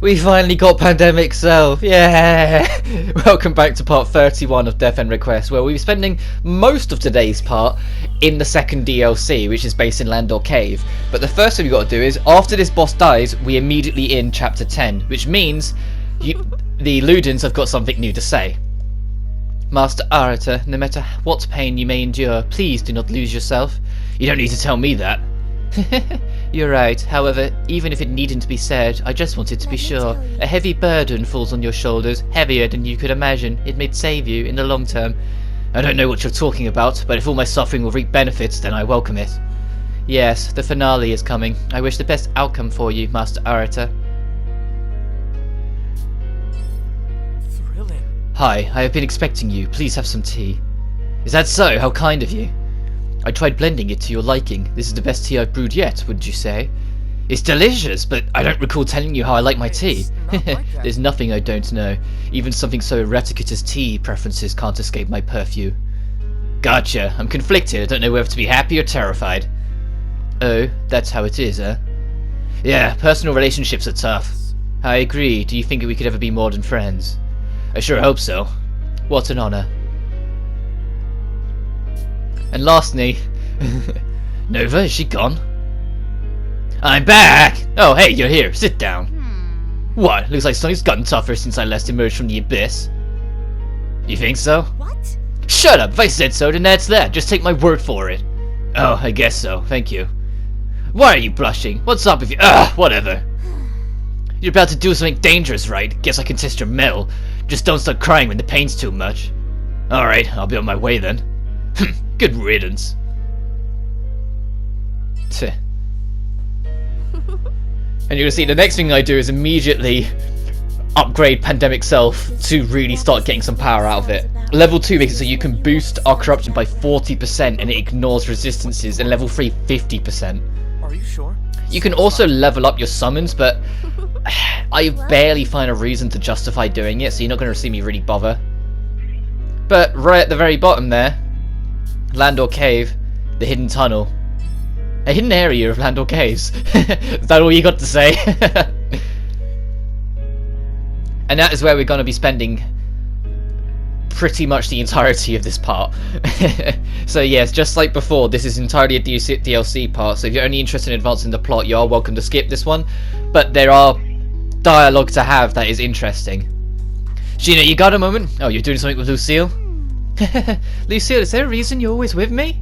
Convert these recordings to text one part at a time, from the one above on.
We finally got Pandemic Self, yeah! Welcome back to part 31 of Death End Request, where we'll be spending most of today's part in the second DLC, which is based in Landor Cave. But the first thing we've got to do is, after this boss dies, we immediately in chapter 10, which means the Ludens have got something new to say. Master Arata, no matter what pain you may endure, please do not lose yourself. You don't need to tell me that. You're right. However, even if it needn't be said, I just wanted to be sure. A heavy burden falls on your shoulders, heavier than you could imagine. It may save you in the long term. I don't know what you're talking about, but if all my suffering will reap benefits, then I welcome it. Yes, the finale is coming. I wish the best outcome for you, Master Arata. Thrilling. Hi, I have been expecting you. Please have some tea. Is that so? How kind of you. I tried blending it to your liking. This is the best tea I've brewed yet, wouldn't you say? It's delicious, but I don't recall telling you how I like my tea. There's nothing I don't know. Even something so erratic as tea preferences can't escape my purview. Gotcha. I'm conflicted. I don't know whether to be happy or terrified. Oh, that's how it is, eh? Yeah, personal relationships are tough. I agree. Do you think we could ever be more than friends? I sure hope so. What an honor. And lastly, Nova, is she gone? I'm back! Oh, hey, you're here. Sit down. What? Looks like something's gotten tougher since I last emerged from the abyss. You think so? What? Shut up! If I said so, then that's that. Just take my word for it. Oh, I guess so. Thank you. Why are you blushing? What's up if you... whatever. You're about to do something dangerous, right? Guess I can test your mettle. Just don't start crying when the pain's too much. Alright, I'll be on my way then. Good riddance. And you're gonna see the next thing I do is immediately upgrade Pandemic Self to really start getting some power out of it. Level 2 makes it so you can boost our corruption by 40% and it ignores resistances, and level 3 50%. Are you sure? You can also level up your summons, but I barely find a reason to justify doing it, so you're not going to see me really bother. But right at the very bottom there, Landor Cave, the hidden tunnel. A hidden area of Landor Caves. Is that all you got to say? And that is where we're going to be spending pretty much the entirety of this part. So yes, just like before, this is entirely a DLC part, so if you're only interested in advancing the plot, you are welcome to skip this one. But there are dialogue to have that is interesting. Sheena, you got a moment? Oh, you're doing something with Lucille? Lucille, is there a reason you're always with me?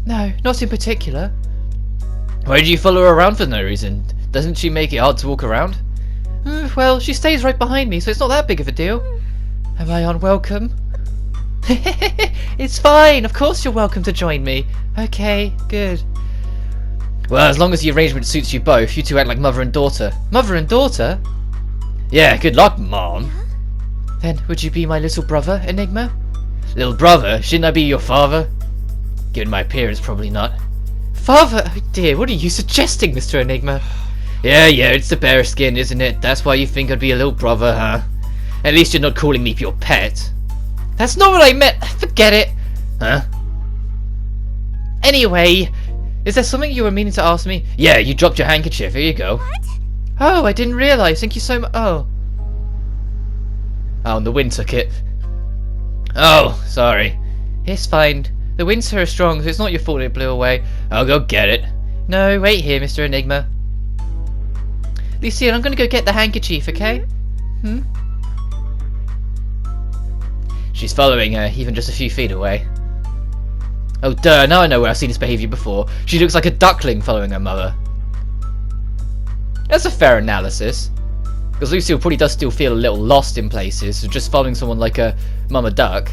No, not in particular. Why do you follow her around for no reason? Doesn't she make it hard to walk around? Well, she stays right behind me, so it's not that big of a deal. Am I unwelcome? It's fine, of course you're welcome to join me. Okay, good. Well, as long as the arrangement suits you both, you two act like mother and daughter. Mother and daughter? Yeah, good luck, Mom. Then, would you be my little brother, Enigma? Little brother? Shouldn't I be your father? Given my appearance, probably not. Father? Oh dear, what are you suggesting, Mr. Enigma? Yeah, it's the bear skin, isn't it? That's why you think I'd be a little brother, huh? At least you're not calling me your pet. That's not what I meant. Forget it. Huh? Anyway, is there something you were meaning to ask me? Yeah, you dropped your handkerchief. Here you go. What? Oh, I didn't realise. Thank you so much. Oh, and the wind took it. Oh, sorry. It's fine. The winds here are strong, so it's not your fault it blew away. I'll go get it. No, wait here, Mr. Enigma. Lucille, I'm gonna go get the handkerchief, okay? She's following her, even just a few feet away. Oh, duh, now I know where I've seen this behaviour before. She looks like a duckling following her mother. That's a fair analysis. Because Lucille probably does still feel a little lost in places, so just following someone like a mama duck.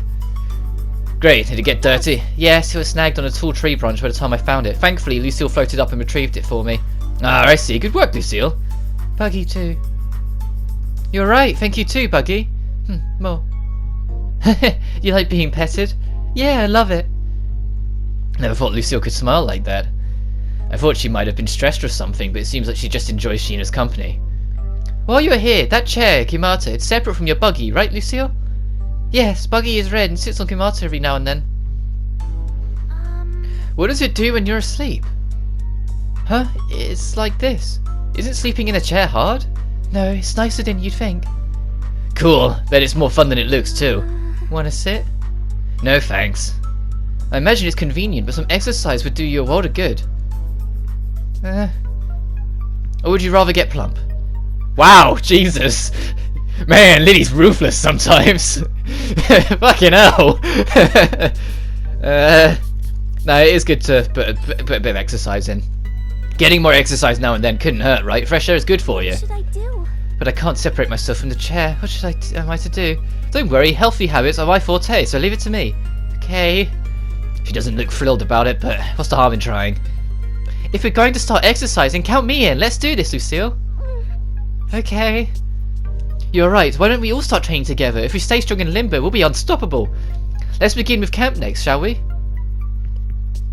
Great, did it get dirty? Yes, it was snagged on a tall tree branch by the time I found it. Thankfully, Lucille floated up and retrieved it for me. Ah, I see. Good work, Lucille. Buggy too. You're right, thank you too, Buggy. More. You like being petted? Yeah, I love it. Never thought Lucille could smile like that. I thought she might have been stressed or something, but it seems like she just enjoys Sheena's company. While you're here, that chair, Kimata, it's separate from your buggy, right, Lucille? Yes, Buggy is red and sits on Kimata every now and then. What does it do when you're asleep? Huh? It's like this. Isn't sleeping in a chair hard? No, it's nicer than you'd think. Cool, bet it's more fun than it looks too. Wanna sit? No thanks. I imagine it's convenient, but some exercise would do you a world of good. Or would you rather get plump? Wow, Jesus! Man, Lily's ruthless sometimes. Fucking hell. No, it is good to put a bit of exercise in. Getting more exercise now and then couldn't hurt, right? Fresh air is good for you. What should I do? But I can't separate myself from the chair. What should am I to do? Don't worry, healthy habits are my forte, so leave it to me. Okay. She doesn't look thrilled about it, but what's the harm in trying? If we're going to start exercising, count me in. Let's do this, Lucille. Okay. You're right. Why don't we all start training together? If we stay strong in limbo, we'll be unstoppable. Let's begin with camp next, shall we?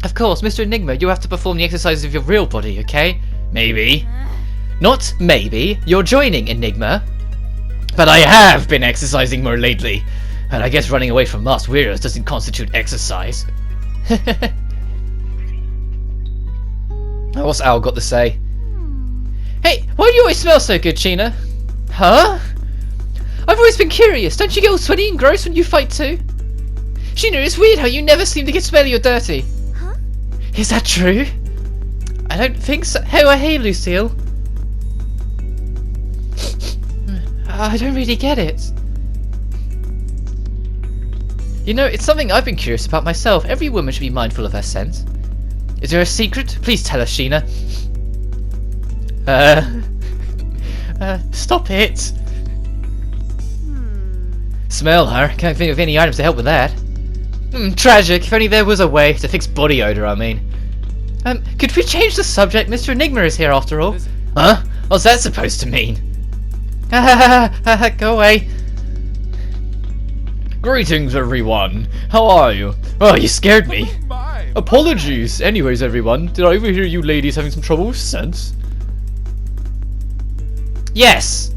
Of course, Mr. Enigma, you'll have to perform the exercises of your real body, okay? Maybe. Not maybe. You're joining Enigma. But I have been exercising more lately. And I guess running away from us weirdos doesn't constitute exercise. What's Al got to say? Hey, why do you always smell so good, Sheena? Huh? I've always been curious. Don't you get all sweaty and gross when you fight too? Sheena, it's weird how you never seem to get smelly or dirty. Huh? Is that true? I don't think so. Hey, Lucille. I don't really get it. You know, it's something I've been curious about myself. Every woman should be mindful of her scent. Is there a secret? Please tell us, Sheena. Stop it. Smell her. Can't think of any items to help with that. Tragic. If only there was a way to fix body odor, I mean. Could we change the subject? Mr. Enigma is here after all. Huh? What's that supposed to mean? Go away. Greetings, everyone. How are you? Oh, you scared me. Apologies. Anyways, everyone, did I overhear you ladies having some trouble with scent? Yes.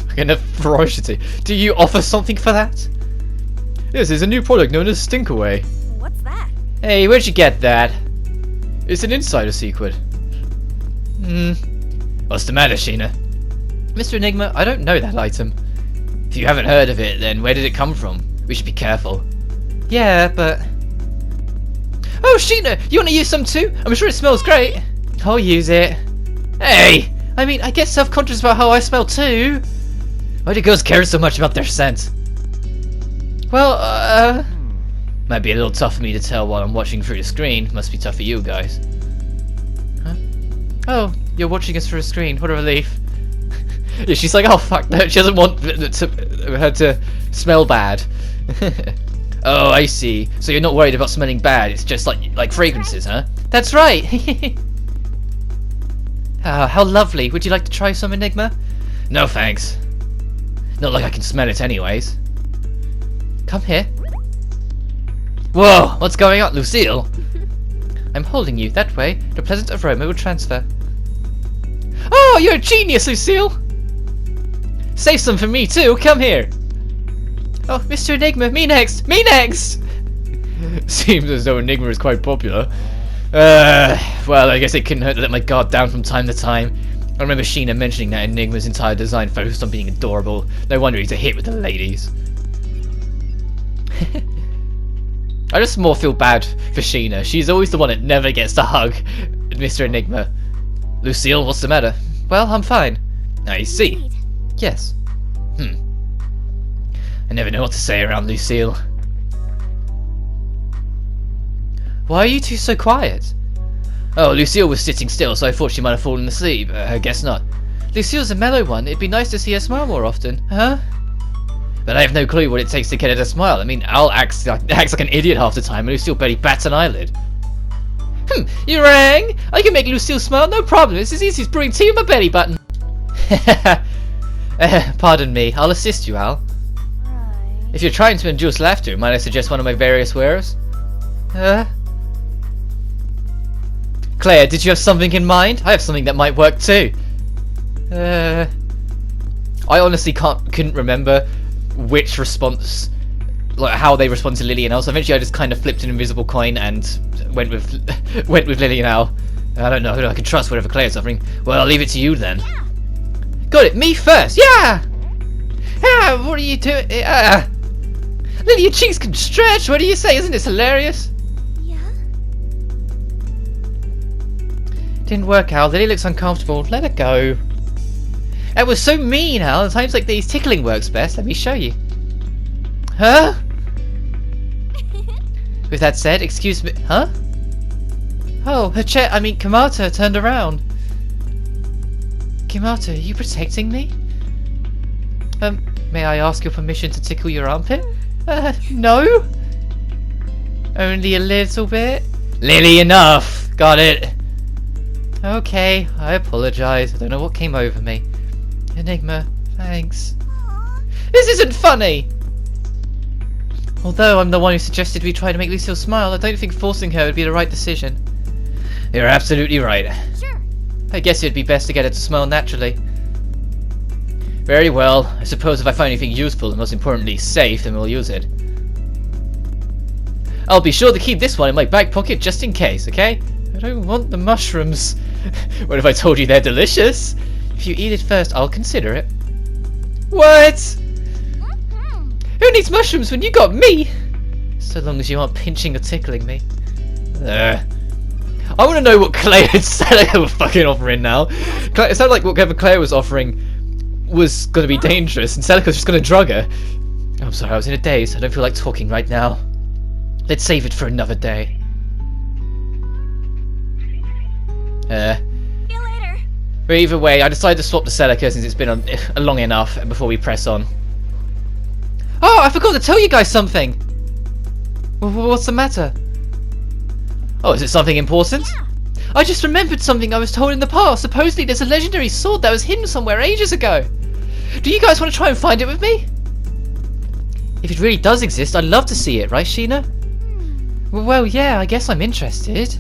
Fucking ferocity. Do you offer something for that? Yes, there's a new product known as Stinkaway. What's that? Hey, where'd you get that? It's an insider secret. What's the matter, Sheena? Mr. Enigma, I don't know that item. If you haven't heard of it, then where did it come from? We should be careful. Yeah, but... Oh, Sheena! You want to use some too? I'm sure it smells great. I'll use it. Hey! I mean, I get self-conscious about how I smell too. Why do girls care so much about their scent? Well, might be a little tough for me to tell while I'm watching through the screen. Must be tough for you guys. Huh? Oh, you're watching us through a screen. What a relief. Yeah, she's like, oh fuck no, she doesn't want her to smell bad. Oh, I see. So you're not worried about smelling bad, it's just like fragrances, huh? That's right! How lovely. Would you like to try some, Enigma? No thanks. Not like I can smell it anyways. Come here. Whoa, what's going on, Lucille? I'm holding you, that way the pleasant aroma will transfer. Oh, you're a genius, Lucille! Save some for me too, come here! Oh, Mr. Enigma, me next! Me next! Seems as though Enigma is quite popular. Well, I guess it couldn't hurt to let my guard down from time to time. I remember Sheena mentioning that Enigma's entire design focused on being adorable. No wonder he's a hit with the ladies. I just more feel bad for Sheena. She's always the one that never gets to hug Mr. Enigma. Lucille, what's the matter? Well, I'm fine. I see. Yes. I never know what to say around Lucille. Why are you two so quiet? Oh, Lucille was sitting still, so I thought she might have fallen asleep. I guess not. Lucille's a mellow one. It'd be nice to see her smile more often. Huh? But I have no clue what it takes to get her to smile. I mean, Al acts like an idiot half the time, and Lucille barely bats an eyelid. You rang? I can make Lucille smile, no problem. It's as easy as brewing tea with my belly button. Pardon me. I'll assist you, Al. Right. If you're trying to induce laughter, might I suggest one of my various wares? Claire, did you have something in mind? I have something that might work too. I honestly couldn't remember which response, like how they respond to Lily and Al. So eventually, I just kind of flipped an invisible coin and went with Lily and Al. I don't know who I can trust, whatever Claire's offering. Well, I'll leave it to you then. Got it, me first, yeah! Ah, what are you doing? Lily, your cheeks can stretch, what do you say? Isn't this hilarious? Yeah? Didn't work out, Lily looks uncomfortable, let her go. That was so mean, Al. At times like these, tickling works best. Let me show you. Huh? With that said, excuse me. Huh? Oh, Kamata turned around. Kamata, are you protecting me? May I ask your permission to tickle your armpit? No? Only a little bit? Lily, enough! Got it. Okay, I apologize. I don't know what came over me. Enigma, thanks. Aww. This isn't funny! Although I'm the one who suggested we try to make Lucille smile, I don't think forcing her would be the right decision. You're absolutely right. Sure. I guess it'd be best to get her to smile naturally. Very well. I suppose if I find anything useful and most importantly safe, then we'll use it. I'll be sure to keep this one in my back pocket just in case, okay? I don't want the mushrooms. What if I told you they're delicious? If you eat it first, I'll consider it. What? Mm-hmm. Who needs mushrooms when you got me? So long as you aren't pinching or tickling me. I want to know what Claire and Celica were fucking offering now. It sounded like whatever Claire was offering was going to be dangerous, and Celica was just going to drug her. I'm sorry, I was in a daze. I don't feel like talking right now. Let's save it for another day. See you later. But either way, I decided to swap to Celica since it's been long enough before we press on. Oh, I forgot to tell you guys something! What's the matter? Oh, is it something important? Yeah. I just remembered something I was told in the past. Supposedly there's a legendary sword that was hidden somewhere ages ago. Do you guys want to try and find it with me? If it really does exist, I'd love to see it, right, Sheena? Well, yeah, I guess I'm interested.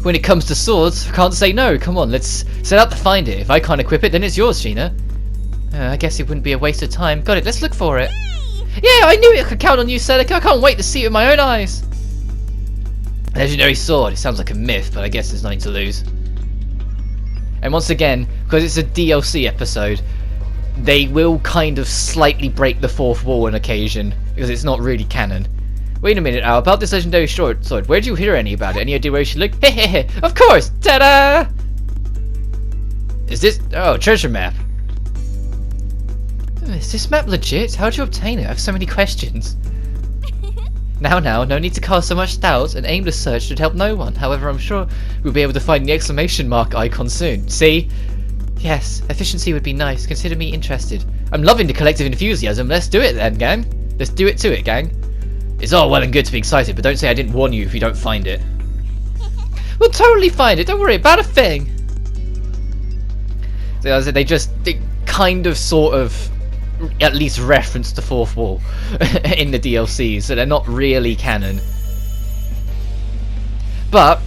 When it comes to swords, I can't say no. Come on, let's set out to find it. If I can't equip it, then it's yours, Sheena. I guess it wouldn't be a waste of time. Got it, let's look for it. Yeah, I knew I could count on you, Celica. I can't wait to see it with my own eyes. Legendary sword. It sounds like a myth, but I guess there's nothing to lose. And once again, because it's a DLC episode, they will kind of slightly break the fourth wall on occasion, because it's not really canon. Wait a minute, Al, about this legendary sword, where did you hear any about it? Any idea where you should look? Hehehe, of course! Ta-da! Is this... oh, treasure map. Is this map legit? How'd you obtain it? I have so many questions. Now, no need to cast so much doubt. An aimless search should help no one. However, I'm sure we'll be able to find the exclamation mark icon soon. See? Yes, efficiency would be nice. Consider me interested. I'm loving the collective enthusiasm. Let's do it then, gang. Let's do it to it, gang. It's all well and good to be excited, but don't say I didn't warn you if you don't find it. We'll totally find it. Don't worry about a thing. So as I said, they kind of sort of at least reference the fourth wall in the DLCs, so they're not really canon. But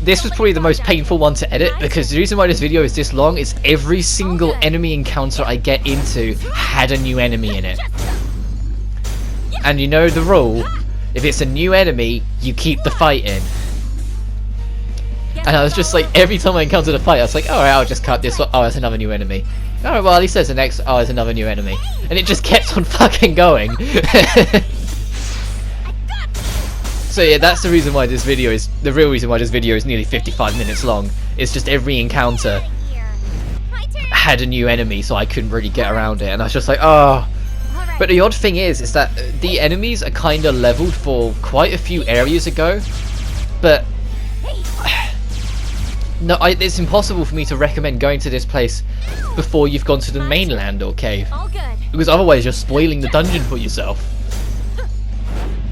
this was probably the most painful one to edit, because the reason why this video is this long is every single enemy encounter I get into had a new enemy in it. And you know the rule, if it's a new enemy, you keep the fight in. And I was just like, every time I encountered a fight, I was like, alright, I'll just cut this one. Oh, there's another new enemy. Alright, well, at least there's the next. Oh, there's another new enemy. And it just kept on fucking going. So yeah, that's the reason why this video is, the real reason why this video is nearly 55 minutes long. It's just every encounter had a new enemy, so I couldn't really get around it. And I was just like, oh. But the odd thing is that the enemies are kind of leveled for quite a few areas ago. But no, it's impossible for me to recommend going to this place before you've gone to the mainland or cave, because otherwise you're spoiling the dungeon for yourself.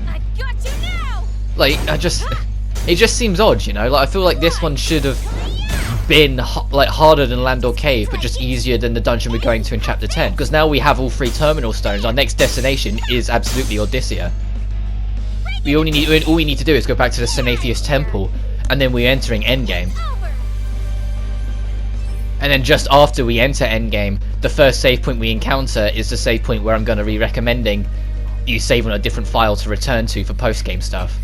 I got you now. Like, it just seems odd, you know. Like, I feel like this one should have been like harder than Land or Cave, but just easier than the dungeon we're going to in Chapter 10. Because now we have all 3 terminal stones. Our next destination is absolutely Odyssea. All we need to do is go back to the Sanatheus Temple, and then we're entering Endgame. And then just after we enter Endgame, the first save point we encounter is the save point where I'm going to be recommending you save on a different file to return to for post-game stuff.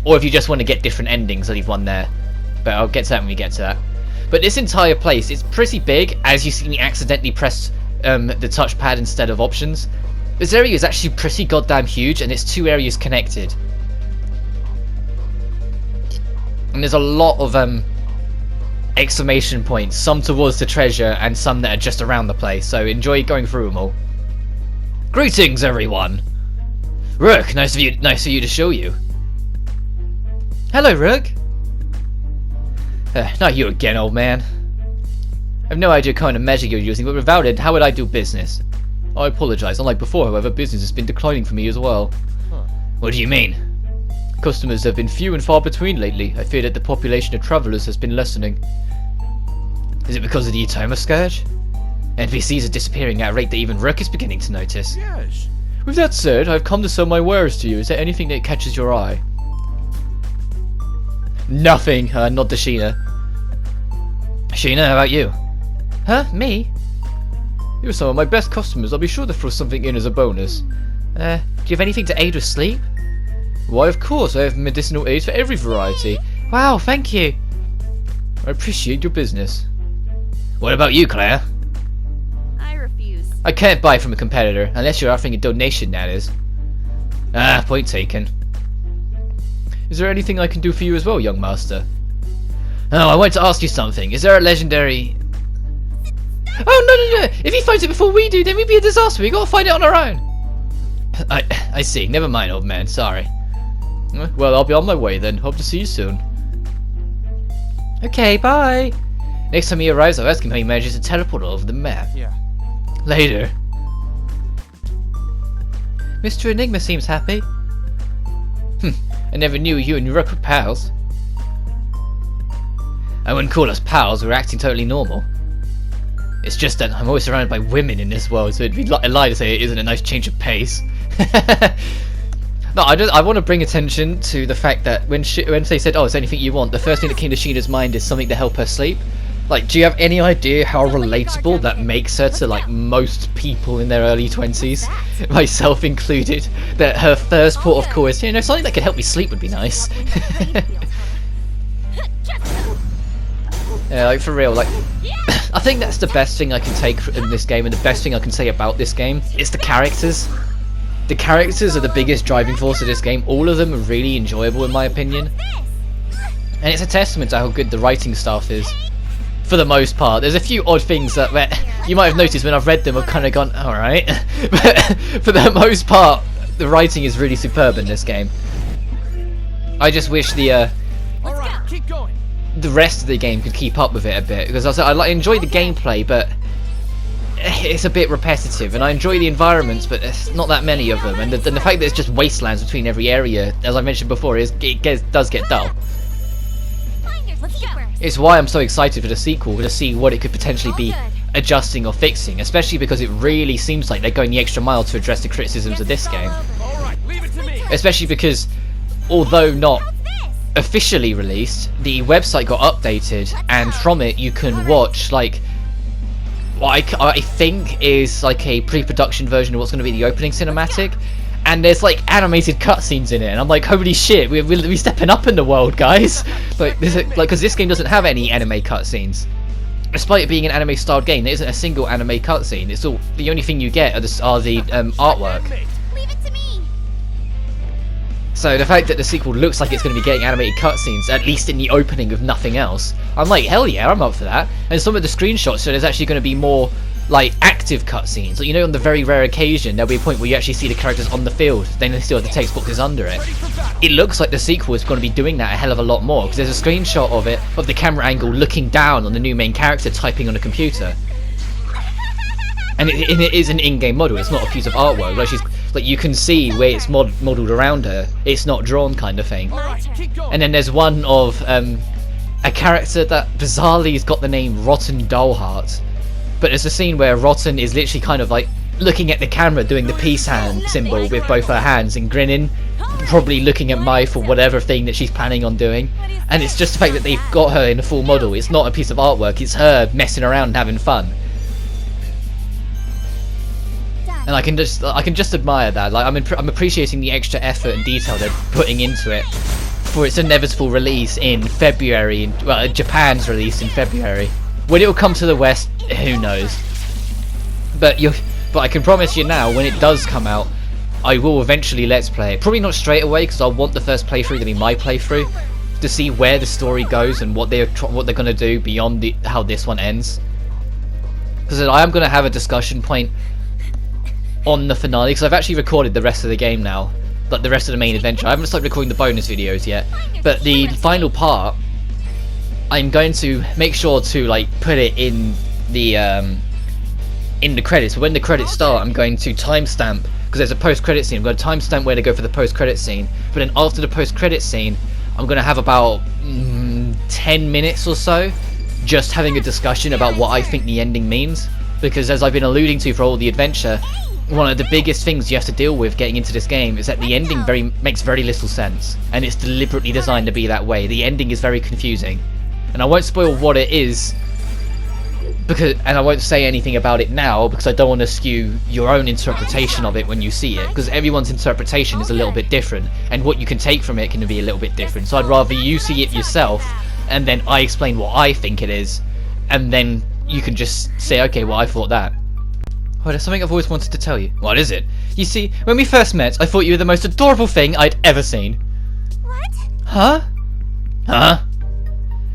Or if you just want to get different endings, I'll leave one there. but I'll get to that when we get to that. But this entire place, it's pretty big, as you see me accidentally press the touchpad instead of options. This area is actually pretty goddamn huge, and it's 2 areas connected. And there's a lot of exclamation points, some towards the treasure and some that are just around the place, so enjoy going through them all. Greetings, everyone! Rook, nice of you to show you. Hello, Rook. Not you again, old man. I have no idea what kind of measure you're using, but without it, how would I do business? I apologise. Unlike before, however, business has been declining for me as well. What do you mean? Customers have been few and far between lately. I fear that the population of travellers has been lessening. Is it because of the Etoma scourge? NPCs are disappearing at a rate that even Rook is beginning to notice. Yes. With that said, I've come to sell my wares to you. Is there anything that catches your eye? Nothing, nod to Sheena. Sheena, how about you? Huh? Me? You're some of my best customers. I'll be sure to throw something in as a bonus. Do you have anything to aid with sleep? Why, of course, I have medicinal aids for every variety. Wow, thank you. I appreciate your business. What about you, Claire? I refuse. I can't buy from a competitor, unless you're offering a donation, that is. Ah, point taken. Is there anything I can do for you as well, young master? Oh, I wanted to ask you something. Is there a legendary... Oh, no. If he finds it before we do, then we'd be a disaster. We gotta find it on our own. I see. Never mind, old man. Sorry. Well, I'll be on my way then. Hope to see you soon. Okay, bye. Next time he arrives, I'll ask him how he manages to teleport all over the map. Yeah. Later. Mr. Enigma seems happy. I never knew you and Rook were pals. I wouldn't call us pals, we're acting totally normal. It's just that I'm always surrounded by women in this world, so it'd be a lie to say it isn't a nice change of pace. No, I want to bring attention to the fact that when they said, oh, is there anything you want, the first thing that came to Sheena's mind is something to help her sleep. Like, do you have any idea how relatable that makes her to, like, most people in their early 20s? Myself included. That her first port of call is, you know, something that could help me sleep would be nice. Yeah, like, for real, like... I think that's the best thing I can take in this game, and the best thing I can say about this game is the characters. The characters are the biggest driving force of this game. All of them are really enjoyable in my opinion. And it's a testament to how good the writing staff is. For the most part. There's a few odd things that you might have noticed when I've read them, I've kind of gone, alright. But for the most part, the writing is really superb in this game. I just wish the Alright, keep going. the rest of the game could keep up with it a bit, because I enjoy the gameplay, but it's a bit repetitive, and I enjoy the environments, but there's not that many of them, and the fact that it's just wastelands between every area, as I mentioned before, does get dull. Let's go. It's why I'm so excited for the sequel, to see what it could potentially be adjusting or fixing, especially because it really seems like they're going the extra mile to address the criticisms of this game. Alright, leave it to me. Especially because, although not officially released, the website got updated, and from it you can watch, like, what I think is like a pre-production version of what's going to be the opening cinematic, and there's like animated cutscenes in it, and I'm like, holy shit, we're stepping up in the world, guys. Like, because this game doesn't have any anime cutscenes. Despite it being an anime-styled game, there isn't a single anime cutscene. It's all, the only thing you get are the artwork. Leave it to me. So the fact that the sequel looks like it's going to be getting animated cutscenes, at least in the opening with nothing else, I'm like, hell yeah, I'm up for that. And some of the screenshots show there's actually going to be more, like, active cutscenes. Like, you know, on the very rare occasion, there'll be a point where you actually see the characters on the field, then they still have the text boxes under it. It looks like the sequel is going to be doing that a hell of a lot more, because there's a screenshot of it, of the camera angle looking down on the new main character typing on a computer. And it is an in-game model, it's not a piece of artwork. Like, like, you can see where it's modelled around her, it's not drawn kind of thing. And then there's one of a character that bizarrely has got the name Rotten Dollheart. But there's a scene where Rotten is literally kind of like looking at the camera doing the peace hand symbol with both her hands and grinning, probably looking at Mai for whatever thing that she's planning on doing. And it's just the fact that they've got her in a full model, it's not a piece of artwork, it's her messing around and having fun. And I can just admire that. Like, I'm appreciating the extra effort and detail they're putting into it. for its inevitable release in February, well, Japan's release in February. When it will come to the West, who knows? But I can promise you now, when it does come out, I will eventually let's play it. Probably not straight away, because I want the first playthrough to be my playthrough, to see where the story goes and what they're going to do beyond how this one ends. Because I am going to have a discussion point on the finale, because I've actually recorded the rest of the game now, like the rest of the main adventure. I haven't started recording the bonus videos yet, but the final part, I'm going to make sure to like put it in the credits. When the credits start, I'm going to timestamp, because there's a post-credit scene. I'm going to timestamp where to go for the post-credit scene. But then after the post-credit scene, I'm going to have about 10 minutes or so just having a discussion about what I think the ending means. Because as I've been alluding to for all the adventure, one of the biggest things you have to deal with getting into this game is that the ending makes very little sense. And it's deliberately designed to be that way. The ending is very confusing. And I won't spoil what it is, and I won't say anything about it now, because I don't want to skew your own interpretation of it when you see it, because everyone's interpretation is a little bit different, and what you can take from it can be a little bit different. So I'd rather you see it yourself, and then I explain what I think it is, and then you can just say, okay, well, I thought that. Oh, there's something I've always wanted to tell you. What is it? You see, when we first met, I thought you were the most adorable thing I'd ever seen. What? Huh? Huh?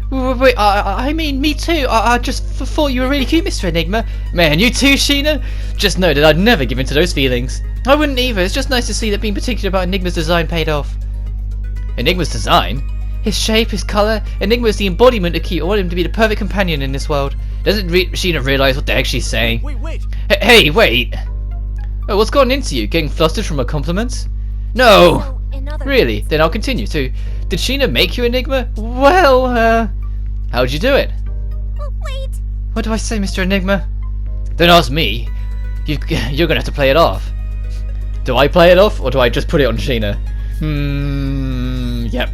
Wait, I mean, me too. I just thought you were really cute, Mr. Enigma. Man, you too, Sheena? Just know that I'd never give in to those feelings. I wouldn't either. It's just nice to see that being particular about Enigma's design paid off. Enigma's design? His shape, his colour. Enigma is the embodiment of cute. I want him to be the perfect companion in this world. Doesn't Sheena realise what the heck she's saying? Wait. Hey, wait! Oh, what's gotten into you? Getting flustered from her compliments? No! Really? Then I'll continue too. Did Sheena make you Enigma? Well, how'd you do it? Oh, wait. What do I say, Mr. Enigma? Don't ask me. You're gonna have to play it off. Do I play it off, or do I just put it on Sheena? Yep.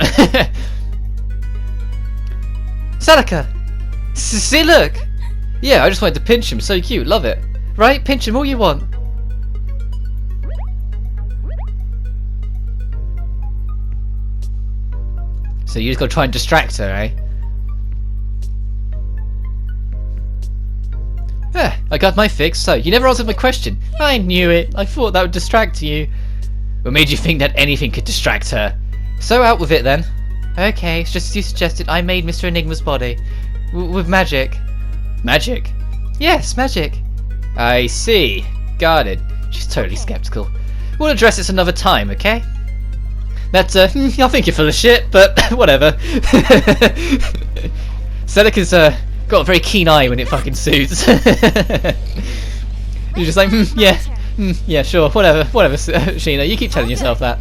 Salaka! See, look! Yeah, I just wanted to pinch him. So cute. Love it. Right? Pinch him all you want. So you just gotta try and distract her, eh? I got my fix. So, you never answered my question. I knew it. I thought that would distract you. What made you think that anything could distract her? So out with it then. Okay, it's just as you suggested. I made Mr. Enigma's body. With magic. Magic? Yes, magic. I see. Got it. She's totally skeptical. We'll address this another time, okay? That's, I think you're full of shit, but whatever. Selika's, got a very keen eye when it fucking suits. You're just like, yeah, sure, whatever, Sheena, you keep telling yourself that.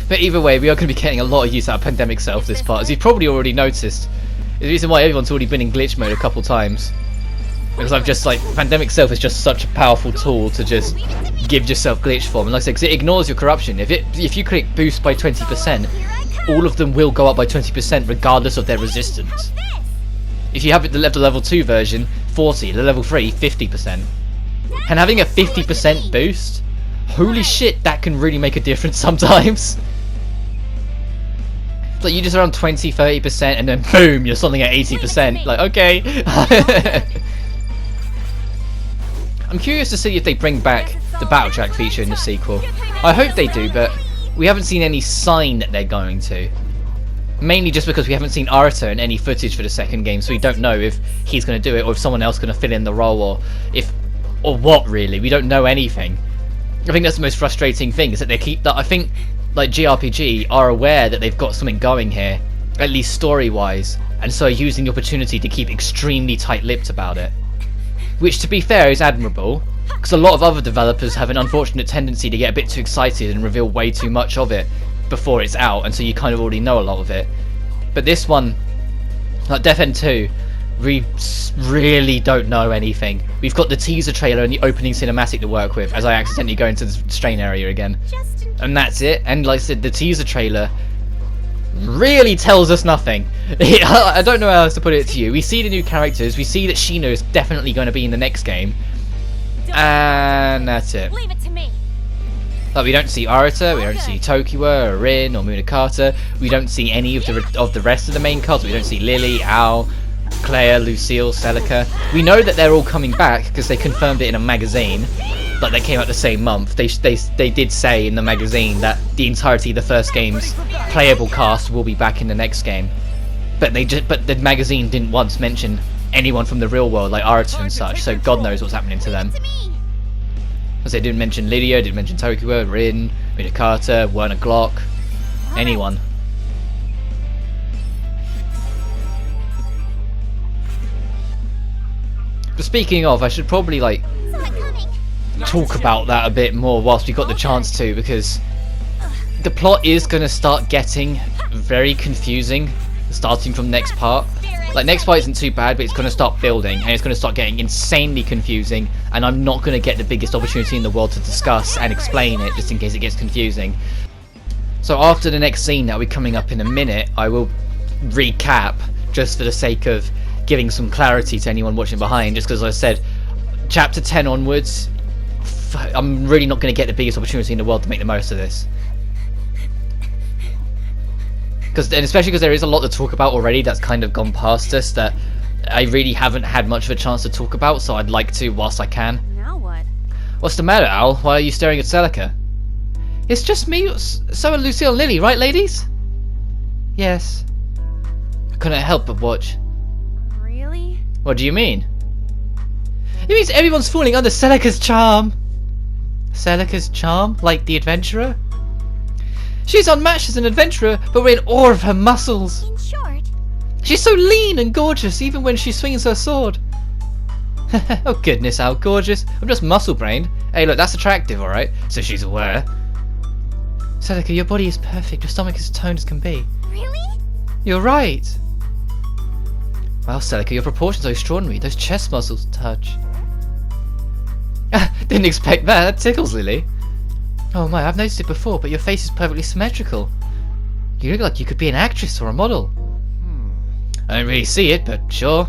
But either way, we are going to be getting a lot of use out of Pandemic Self this part, as you've probably already noticed. It's the reason why everyone's already been in glitch mode a couple times. Because I've just like, Pandemic Self is just such a powerful tool to just give yourself glitch form. And like I said, 'cause it ignores your corruption. If you click boost by 20%, all of them will go up by 20% regardless of their resistance. If you have it the level 2 version, 40, the level 3, 50%. And having a 50% boost, holy shit, that can really make a difference sometimes. It's like you just around 20-30% and then boom, you're something at 80%. Like, okay. I'm curious to see if they bring back the battle track feature in the sequel. I hope they do, but we haven't seen any sign that they're going to. Mainly just because we haven't seen Arata in any footage for the second game, so we don't know if he's going to do it or if someone else is going to fill in the role, or what really. We don't know anything. I think that's the most frustrating thing, is that I think like GRPG are aware that they've got something going here, at least story-wise, and so are using the opportunity to keep extremely tight-lipped about it. Which, to be fair, is admirable, because a lot of other developers have an unfortunate tendency to get a bit too excited and reveal way too much of it before it's out, and so you kind of already know a lot of it. But this one, like Death End 2, we really don't know anything. We've got the teaser trailer and the opening cinematic to work with, as I accidentally go into the strain area again. And that's it, and like I said, the teaser trailer really tells us nothing. I don't know how else to put it to you. We see the new characters, we see that Sheena is definitely going to be in the next game, and that's it. Leave it to me. Like, we don't see Arata, we don't see Tokiwa, or Rin, or Munakata. We don't see any of the rest of the main cast. We don't see Lily, Al, Claire, Lucille, Celica. We know that they're all coming back because they confirmed it in a magazine. Like, they came out the same month. They did say in the magazine that the entirety of the first game's playable cast will be back in the next game. But the magazine didn't once mention anyone from the real world like Arata and such. So God knows what's happening to them. Because they didn't mention Lydia, didn't mention Tokiwa, Rin, Munakata, Werner Glock, anyone. But speaking of, I should probably like talk about that a bit more whilst we got the chance to, because the plot is going to start getting very confusing starting from next part. Like, next part isn't too bad, but it's going to start building and it's going to start getting insanely confusing, and I'm not going to get the biggest opportunity in the world to discuss and explain it just in case it gets confusing. So after the next scene that'll be coming up in a minute, I will recap just for the sake of giving some clarity to anyone watching behind, just because I said chapter 10 onwards, I'm really not going to get the biggest opportunity in the world to make the most of this. And especially because there is a lot to talk about already that's kind of gone past us that I really haven't had much of a chance to talk about, so I'd like to whilst I can. Now what? What's the matter, Al? Why are you staring at Celica? It's just me, so are Lucille and Lily, right, ladies? Yes. I couldn't help but watch. Really? What do you mean? It means everyone's falling under Celica's charm. Celica's charm? Like the adventurer? She's unmatched as an adventurer, but we're in awe of her muscles. In short, She's so lean and gorgeous, even when she swings her sword. Oh goodness, how gorgeous. I'm just muscle-brained. Hey look, that's attractive, alright? So she's aware. Celica, your body is perfect. Your stomach is toned as can be. really? You're right. Wow, Celica, your proportions are extraordinary. Those chest muscles touch. Didn't expect that. That tickles, Lily. Oh my, I've noticed it before, but your face is perfectly symmetrical. You look like you could be an actress or a model. I don't really see it, but sure.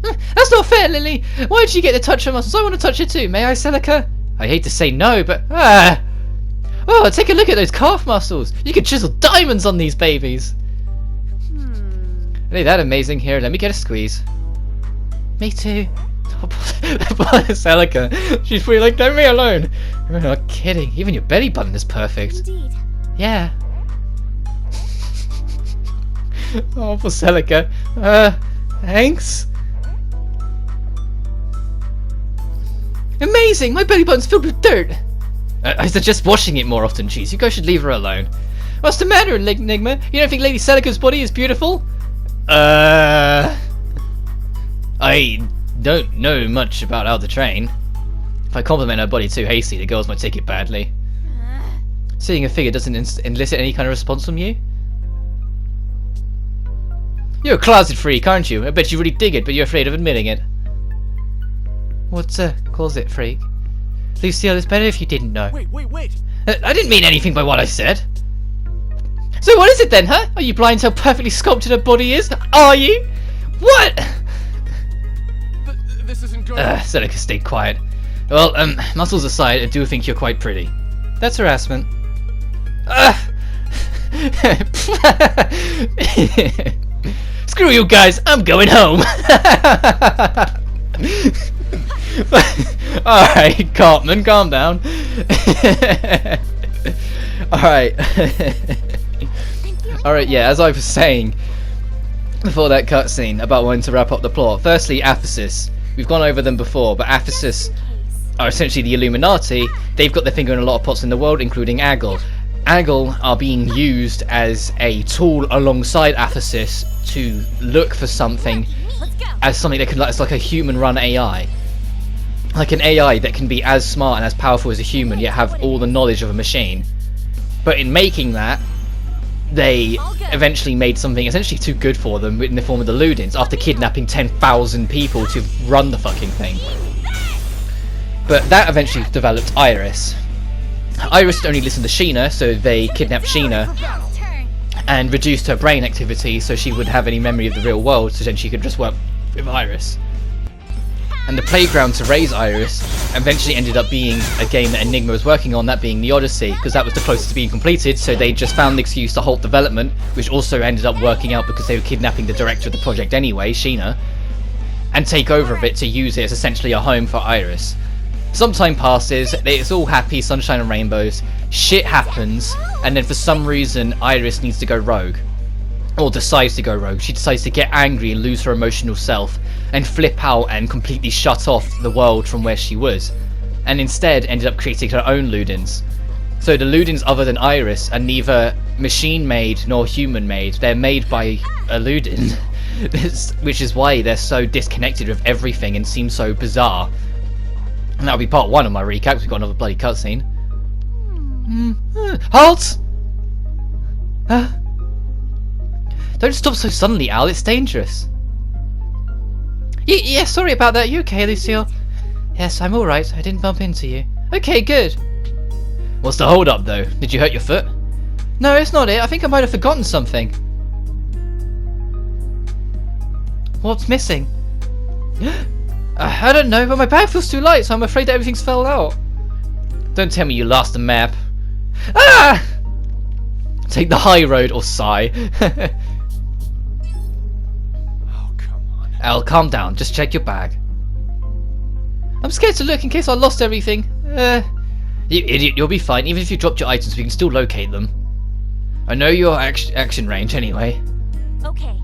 That's not fair, Lily. Why did you get to touch her muscles? I want to touch her too. May I, Celica? I hate to say no, but oh, take a look at those calf muscles. You could chisel diamonds on these babies. Ain't that amazing? Here, let me get a squeeze. Me too. Poor Celica. She's pretty like, leave me alone. You're not kidding. Even your belly button is perfect. Indeed. Yeah. Oh, poor Celica. Thanks. Amazing! My belly button's filled with dirt. I suggest washing it more often, Cheese. You guys should leave her alone. What's the matter, Enigma? You don't think Lady Celica's body is beautiful? I don't know much about how to train. If I compliment her body too hastily, the girls might take it badly. Seeing a figure doesn't elicit any kind of response from you? You're a closet freak, aren't you? I bet you really dig it, but you're afraid of admitting it. What's a closet freak? Lucille, it's better if you didn't know. Wait. I didn't mean anything by what I said. So what is it then, huh? Are you blind to how perfectly sculpted her body is? Are you? What? This isn't good. Celica, stay quiet. Well, muscles aside, I do think you're quite pretty. That's harassment. Screw you guys, I'm going home. Alright, Cartman, calm down. Alright. Alright, yeah, as I was saying before that cutscene about wanting to wrap up the plot. Firstly, Aphesis. We've gone over them before, but Aphesis are essentially the Illuminati. They've got their finger in a lot of pots in the world, including Aggle. Aggle are being used as a tool alongside Aphesis to look for something Let's go. as something that can, it's like a human-run AI. Like an AI that can be as smart and as powerful as a human, yet have all the knowledge of a machine. But in making that, they eventually made something essentially too good for them in the form of the Ludens, after kidnapping 10,000 people to run the fucking thing. But that eventually developed Iris. Iris only listened to Sheena, so they kidnapped Sheena Turn. and reduced her brain activity so she wouldn't have any memory of the real world, so then she could just work with Iris. And the playground to raise Iris eventually ended up being a game that Enigma was working on, that being the Odyssey, because that was the closest to being completed, so they just found the excuse to halt development, which also ended up working out because they were kidnapping the director of the project anyway, Sheena, and take over of it to use it as essentially a home for Iris. Some time passes, it's all happy, sunshine and rainbows, shit happens, and then for some reason Iris needs to go rogue. Or decides to go rogue. She decides to get angry and lose her emotional self and flip out and completely shut off the world from where she was, and instead ended up creating her own Ludens. So the Ludens other than Iris are neither machine made nor human made, they're made by a Luden, which is why they're so disconnected with everything and seem so bizarre. And that'll be part 1 of my recap, we've got another bloody cutscene. Halt! Don't stop so suddenly, Al, it's dangerous. Yeah, sorry about that. You okay, Lucille? Yes, I'm alright. I didn't bump into you. Okay, good. What's the hold up, though? Did you hurt your foot? No, it's not it. I think I might have forgotten something. What's missing? I don't know, but my bag feels too light, so I'm afraid that everything's fell out. Don't tell me you lost the map. Ah! Take the high road or sigh. Al, calm down. Just check your bag. I'm scared to look in case I lost everything. You idiot, you'll be fine. Even if you dropped your items, we can still locate them. I know your action range anyway. Okay.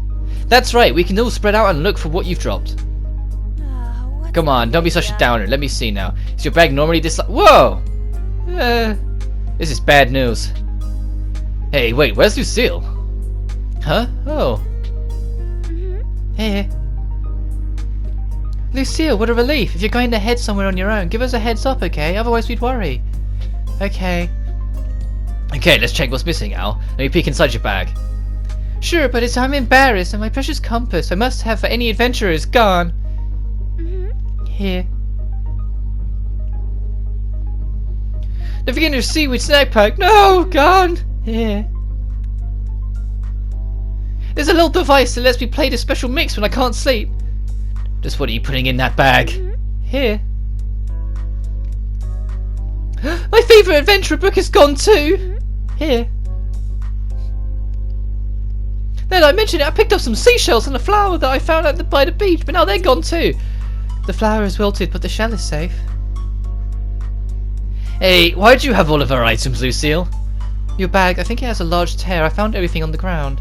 That's right. We can all spread out and look for what you've dropped. Come on, don't be such a downer. Let me see now. Is your bag normally this? Whoa! This is bad news. Hey, wait. Where's Lucille? Huh? Oh. Hey. Lucille, what a relief. If you're going to head somewhere on your own, give us a heads up, okay? Otherwise we'd worry. Okay. Okay, let's check what's missing, Al. Let me peek inside your bag. Sure, but I'm embarrassed, and my precious compass I must have for any adventurer is gone. Here. The beginner's seaweed snack pack. No, gone. Here. There's a little device that lets me play this special mix when I can't sleep. Just what are you putting in that bag? Here. My favourite adventure book is gone too. Here. Then I mentioned it, I picked up some seashells and a flower that I found out by the beach, but now they're gone too. The flower is wilted, but the shell is safe. Hey, why'd you have all of our items, Lucille? Your bag, I think it has a large tear. I found everything on the ground.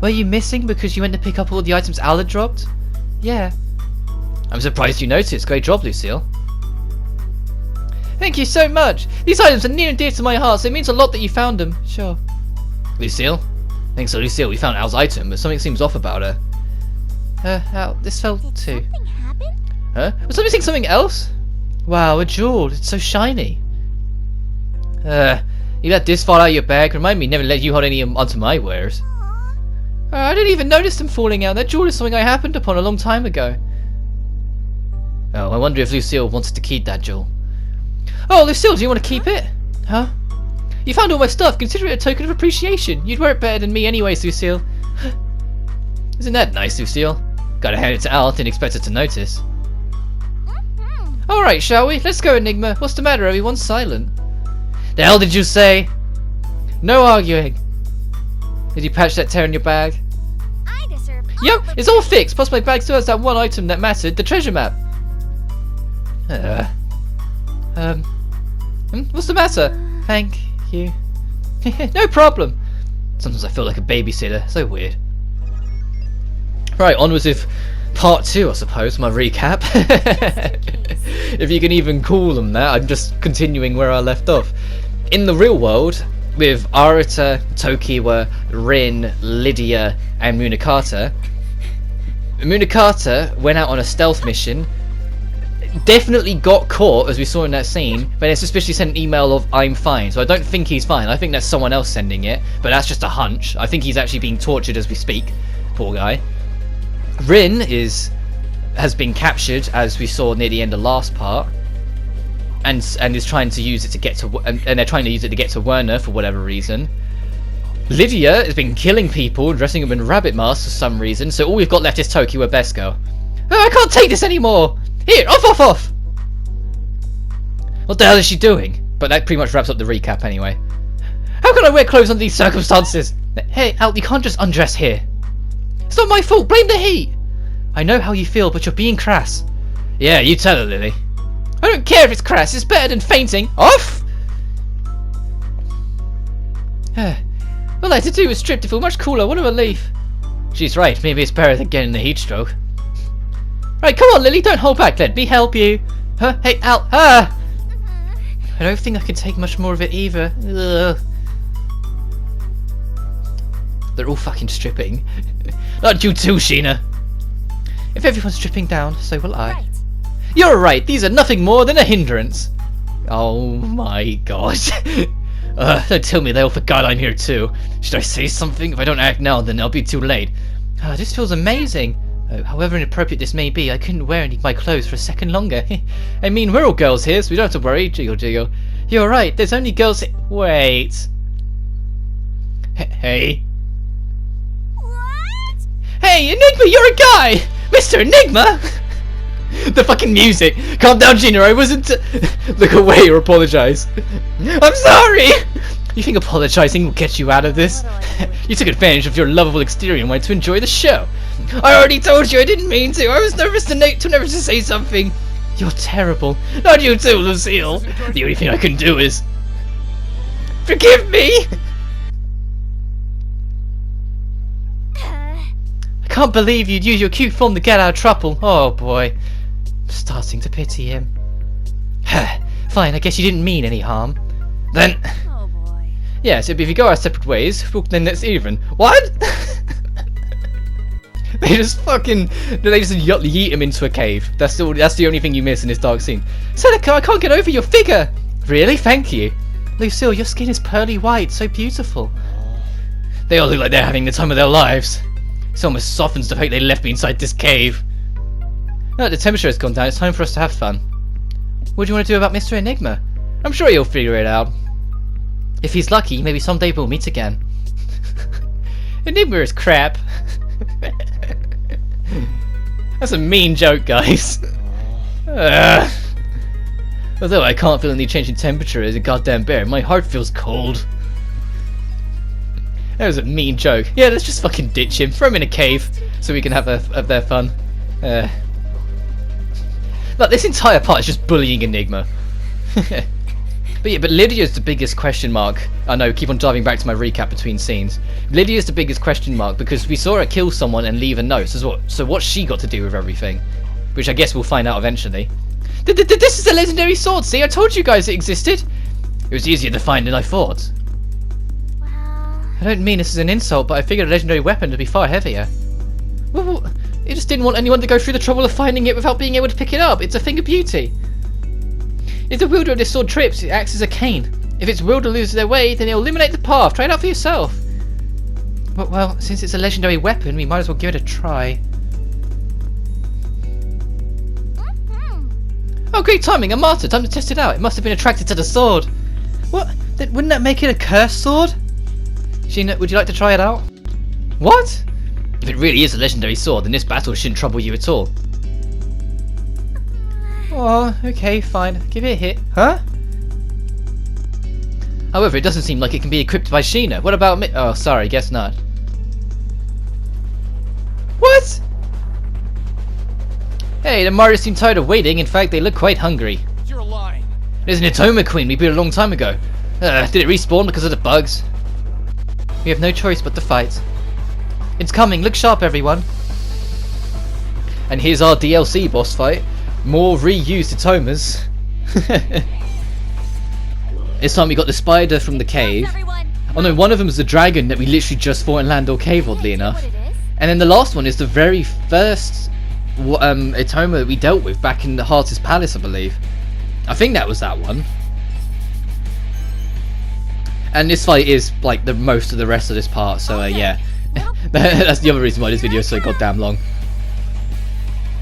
Were you missing because you went to pick up all the items Al had dropped? Yeah. I'm surprised you noticed. Great job, Lucille. Thank you so much. These items are near and dear to my heart, so it means a lot that you found them. Sure. Lucille? Thanks to Lucille, we found Al's item, but something seems off about her. Al, this fell too. Did something happen? Huh? Was I missing something else? Wow, a jewel. It's so shiny. You let this fall out of your bag. Remind me never let you hold any onto my wares. I didn't even notice them falling out. That jewel is something I happened upon a long time ago. Oh, I wonder if Lucille wanted to keep that jewel. Oh, Lucille, do you want to keep it? Huh? You found all my stuff. Consider it a token of appreciation. You'd wear it better than me anyways, Lucille. Isn't that nice, Lucille? Gotta hand it to Al. Didn't expect her to notice. Alright, shall we? Let's go, Enigma. What's the matter? Everyone's silent. The hell did you say? No arguing. Did you patch that tear in your bag? I deserve. Yep, it's all fixed. Plus my bag still has that one item that mattered, the treasure map. What's the matter? Thank you. No problem. Sometimes I feel like a babysitter. So weird. Right, onwards with part 2, I suppose, my recap. If you can even call them that. I'm just continuing where I left off. In the real world, with Arita, Tokiwa, Rin, Lydia, and Munakata. Munakata went out on a stealth mission, definitely got caught, as we saw in that scene, but then suspiciously sent an email of "I'm fine." So I don't think he's fine. I think that's someone else sending it, but that's just a hunch. I think he's actually being tortured as we speak. Poor guy. Rin has been captured, as we saw near the end of last part, and is trying to use it to get to, and they're trying to use it to get to Werner for whatever reason. Lydia has been killing people, dressing them in rabbit masks for some reason. So all we've got left is Tokiwa, best girl. Oh, I can't take this anymore! Here, off! What the hell is she doing? But that pretty much wraps up the recap anyway. How can I wear clothes under these circumstances? Hey, Al, you can't just undress here. It's not my fault, blame the heat! I know how you feel, but you're being crass. Yeah, you tell her, Lily. I don't care if it's crass, it's better than fainting. Off! All I had to do was strip to feel much cooler, what a relief. She's right, maybe it's better than getting the heat stroke. Right, come on, Lily, don't hold back, let me help you. Huh? Hey, Al, I don't think I can take much more of it either. Ugh. They're all fucking stripping. Not you too, Sheena. If everyone's stripping down, so will I. Right. You're right, these are nothing more than a hindrance. Oh my god. Don't tell me they all forgot I'm here too. Should I say something? If I don't act now, then I'll be too late. This feels amazing. However inappropriate this may be, I couldn't wear any of my clothes for a second longer. I mean, we're all girls here, so we don't have to worry. Jiggle, jiggle. You're right, there's only girls here. Wait. Hey. What? Hey, Enigma, you're a guy! Mr. Enigma! The fucking music! Calm down, Gina, I wasn't... Look away or apologise. I'm sorry! You think apologising will get you out of this? You took advantage of your lovable exterior and wanted to enjoy the show. I already told you I didn't mean to. I was nervous to say something. You're terrible. Not you too, Lucille. The only thing I can do is... Forgive me! I can't believe you'd use your cute form to get out of trouble. Oh boy. I'm starting to pity him. Fine, I guess you didn't mean any harm. Then... Oh boy. Yeah, so if we go our separate ways, well, then that's even. What? They just yeet him into a cave. That's the only thing you miss in this dark scene. Seneca, I can't get over your figure! Really? Thank you. Lucille, your skin is pearly white, so beautiful. They all look like they're having the time of their lives. It almost softens the fact they left me inside this cave. Now that the temperature has gone down, it's time for us to have fun. What do you want to do about Mr. Enigma? I'm sure he'll figure it out. If he's lucky, maybe someday we'll meet again. Enigma is crap. That's a mean joke, guys. Although I can't feel any change in temperature as a goddamn bear, my heart feels cold. That was a mean joke. Yeah, let's just fucking ditch him, throw him in a cave, so we can have their fun. Look, this entire part is just bullying Enigma. But Lydia's the biggest question mark. I know, keep on diving back to my recap between scenes. Lydia's the biggest question mark because we saw her kill someone and leave a note. So what's she got to do with everything? Which I guess we'll find out eventually. This is a legendary sword, see? I told you guys it existed. It was easier to find than I thought. Well... I don't mean this is an insult, but I figured a legendary weapon would be far heavier. Well, it just didn't want anyone to go through the trouble of finding it without being able to pick it up. It's a thing of beauty. If the wielder of this sword trips, it acts as a cane. If its wielder loses their way, then it'll eliminate the path. Try it out for yourself. Well, since it's a legendary weapon, we might as well give it a try. Oh, great timing! A martyr. Time to test it out. It must have been attracted to the sword. What? Then wouldn't that make it a cursed sword? Sheena, would you like to try it out? What? If it really is a legendary sword, then this battle shouldn't trouble you at all. Oh, okay, fine. Give it a hit. Huh? However, it doesn't seem like it can be equipped by Sheena. What about me? Oh, sorry, guess not. What? Hey, the martyrs seem tired of waiting. In fact, they look quite hungry. You're lying. There's an Enigma Queen we beat a long time ago. Did it respawn because of the bugs? We have no choice but to fight. It's coming. Look sharp, everyone. And here's our DLC boss fight. More reused Itomas. This time we got the spider from the cave. Oh no, one of them is the dragon that we literally just fought in Landor Cave, oddly enough. And then the last one is the very first Itoma that we dealt with back in the Heart's Palace, I believe. I think that was that one. And this fight is like the most of the rest of this part, so yeah. That's the other reason why this video is so goddamn long.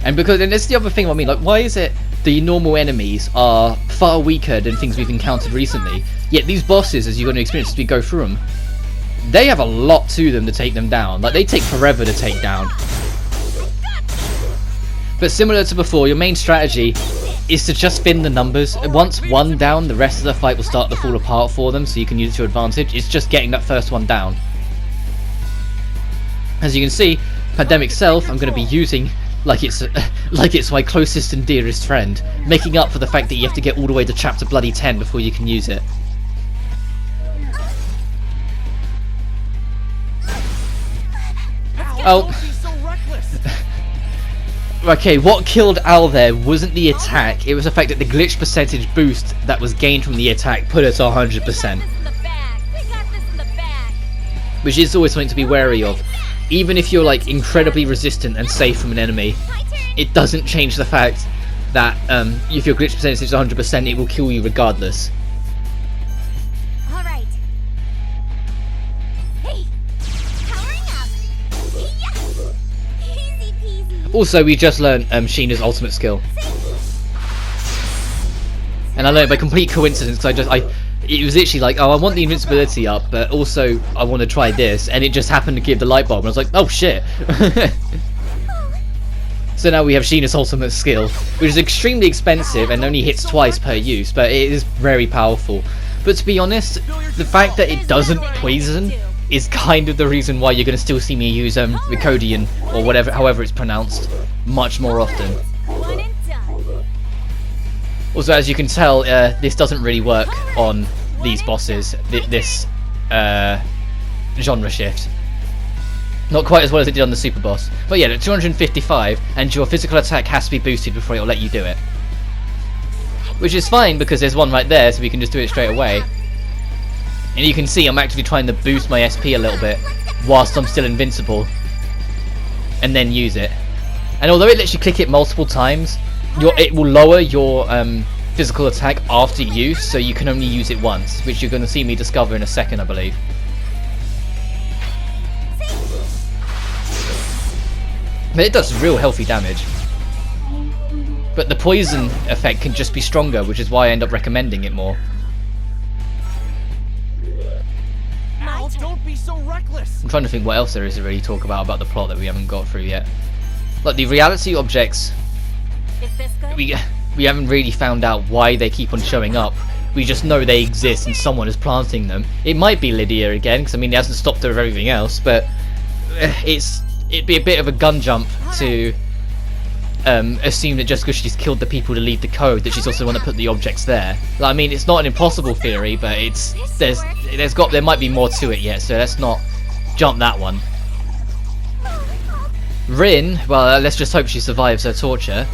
And that's the other thing I mean, like, why is it the normal enemies are far weaker than things we've encountered recently, yet these bosses, as you're going to experience as we go through them, they have a lot to them to take them down. Like, they take forever to take down. But similar to before, your main strategy is to just thin the numbers. Once one down, the rest of the fight will start to fall apart for them, so you can use it to your advantage. It's just getting that first one down. As you can see, Pandemic Self I'm going to be using like it's my closest and dearest friend, making up for the fact that you have to get all the way to chapter bloody 10 before you can use it. Don't be so reckless. Okay, what killed Al there wasn't the attack, it was the fact that the glitch percentage boost that was gained from the attack put it to 100%. Which is always something to be wary of. Even if you're like incredibly resistant and safe from an enemy, it doesn't change the fact that if your glitch percentage is 100%, it will kill you regardless. Alright. Hey! Powering up! Yeah. Easy peasy. Also, we just learned Sheena's ultimate skill. And I learned by complete coincidence because it was literally like, oh, I want the invincibility up, but also I want to try this, and it just happened to give the light bulb, and I was like, oh shit. So now we have Sheena's ultimate skill, which is extremely expensive and only hits twice per use, but it is very powerful. But to be honest, the fact that it doesn't poison is kind of the reason why you're going to still see me use Ricodian, or whatever, however it's pronounced, much more often. One and done. Also, as you can tell, this doesn't really work on these bosses, this genre shift. Not quite as well as it did on the super boss. But yeah, at 255, and your physical attack has to be boosted before it'll let you do it. Which is fine, because there's one right there, so we can just do it straight away. And you can see I'm actually trying to boost my SP a little bit, whilst I'm still invincible. And then use it. And although it lets you click it multiple times, it will lower your physical attack after use, so you can only use it once, which you're going to see me discover in a second, I believe. But it does real healthy damage. But the poison effect can just be stronger, which is why I end up recommending it more. Al, don't be so reckless. I'm trying to think what else there is to really talk about the plot that we haven't got through yet. Like the reality objects, Is this good? we haven't really found out why they keep on showing up. We just know they exist and someone is planting them. It might be Lydia again, because I mean it hasn't stopped her of everything else, but it'd be a bit of a gun jump to assume that just because she's killed the people to leave the code, that she's also the one that put the objects there. Like, I mean, it's not an impossible theory, but there might be more to it yet, so let's not jump that one. Rin, well, let's just hope she survives her torture.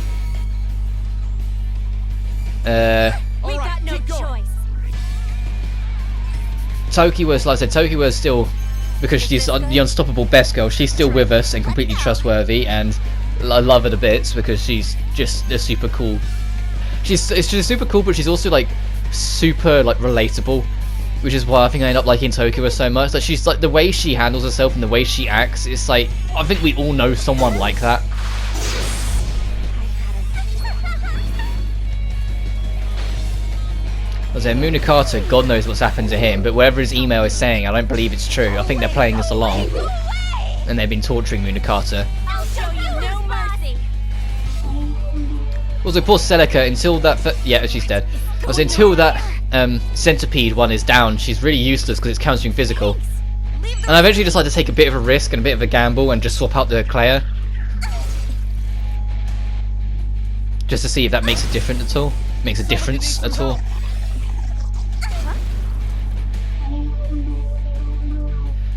We got no choice. Toki was, like I said, Toki was still, because she's the unstoppable best girl, she's still with us and completely trustworthy, and I love her to bits because she's just a super cool. She's super cool, but she's also like super like relatable, which is why I think I end up liking Toki so much. Like, she's like, the way she handles herself and the way she acts, it's like, I think we all know someone like that. I say Munakata, God knows what's happened to him, but whatever his email is saying, I don't believe it's true. I think they're playing this along, and they've been torturing Munakata. I'll show you no mercy. Also, poor Celica, until that... yeah, she's dead. Until that centipede one is down, she's really useless because it's countering physical. And I eventually decided to take a bit of a risk and a bit of a gamble and just swap out the Claire. Just to see if that makes a difference at all. Makes a difference at all.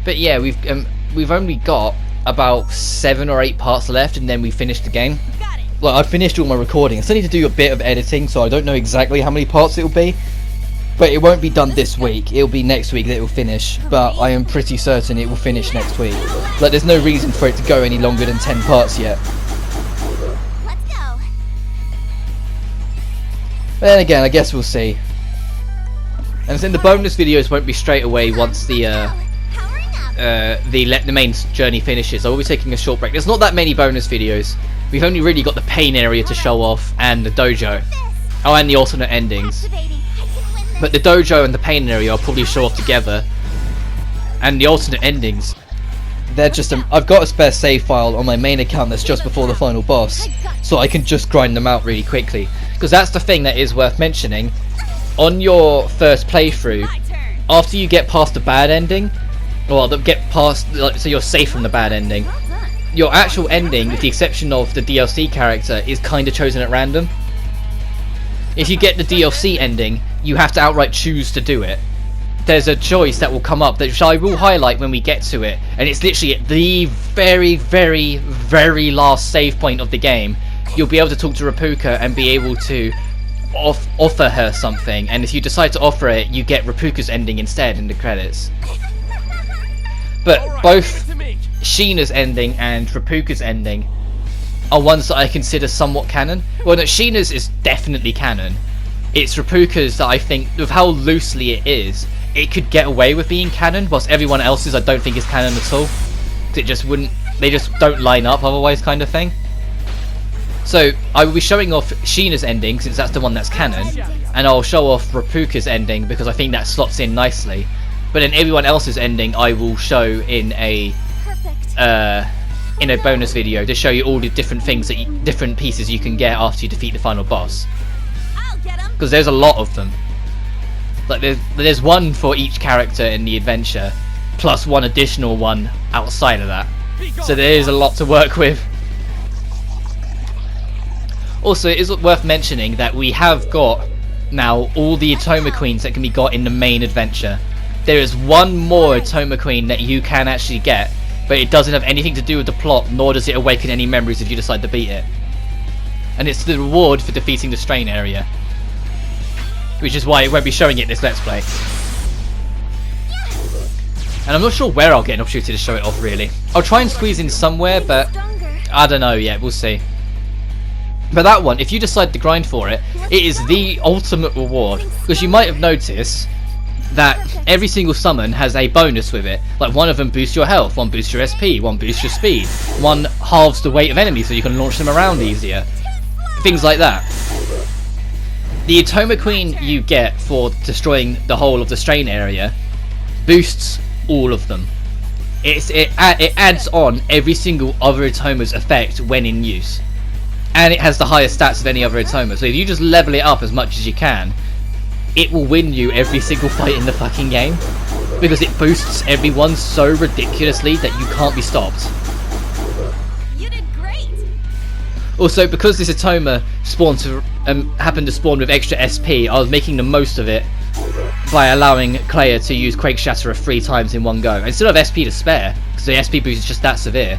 But yeah, we've only got about 7 or 8 parts left, and then we finished the game. Well, I've finished all my recording. I still need to do a bit of editing, so I don't know exactly how many parts it will be. But it won't be done this week. It'll be next week that it will finish. But I am pretty certain it will finish next week. Like, there's no reason for it to go any longer than 10 parts yet. Let's go. But then again, I guess we'll see. And then the bonus videos won't be straight away once the main journey finishes. I will be taking a short break. There's not that many bonus videos. We've only really got the pain area to show off and the dojo. Oh, and the alternate endings. But the dojo and the pain area I'll probably show off together. And the alternate endings, they're just I've got a spare save file on my main account that's just before the final boss, so I can just grind them out really quickly. Because that's the thing that is worth mentioning. On your first playthrough, after you get past the bad ending, or get past, so you're safe from the bad ending, your actual ending, with the exception of the DLC character, is kind of chosen at random. If you get the DLC ending, you have to outright choose to do it. There's a choice that will come up, that I will highlight when we get to it, and it's literally at the very, very, very last save point of the game. You'll be able to talk to Rapuka and be able to offer her something, and if you decide to offer it, you get Rapuka's ending instead in the credits. But both Sheena's ending and Rapuka's ending are ones that I consider somewhat canon. Well, no, Sheena's is definitely canon. It's Rapuka's that I think, with how loosely it is, it could get away with being canon, whilst everyone else's I don't think is canon at all. It just wouldn't, they just don't line up otherwise, kind of thing. So I will be showing off Sheena's ending since that's the one that's canon, and I'll show off Rapuka's ending because I think that slots in nicely. But then everyone else's ending I will show in a bonus video to show you all the different things that different pieces you can get after you defeat the final boss. Because there's a lot of them. Like there's one for each character in the adventure, plus one additional one outside of that. So there is a lot to work with. Also, it is worth mentioning that we have got now all the Atoma Queens that can be got in the main adventure. There is one more Atoma Queen that you can actually get, but it doesn't have anything to do with the plot, nor does it awaken any memories if you decide to beat it. And it's the reward for defeating the Strain area, which is why it won't be showing it in this Let's Play. And I'm not sure where I'll get an opportunity to show it off, really. I'll try and squeeze in somewhere, but I don't know yet, we'll see. But that one, if you decide to grind for it, it is the ultimate reward. Because you might have noticed that every single summon has a bonus with it. Like one of them boosts your health, one boosts your SP, one boosts your speed, one halves the weight of enemies so you can launch them around easier. Things like that. The Atoma Queen you get for destroying the whole of the Strain area boosts all of them. It adds on every single other Atoma's effect when in use. And it has the highest stats of any other Atoma, so if you just level it up as much as you can, it will win you every single fight in the fucking game, because it boosts everyone so ridiculously that you can't be stopped. You did great. Also, because this Atoma happened to spawn with extra SP, I was making the most of it by allowing Clea to use Quake Shatterer 3 times in one go. I still have SP to spare, because the SP boost is just that severe.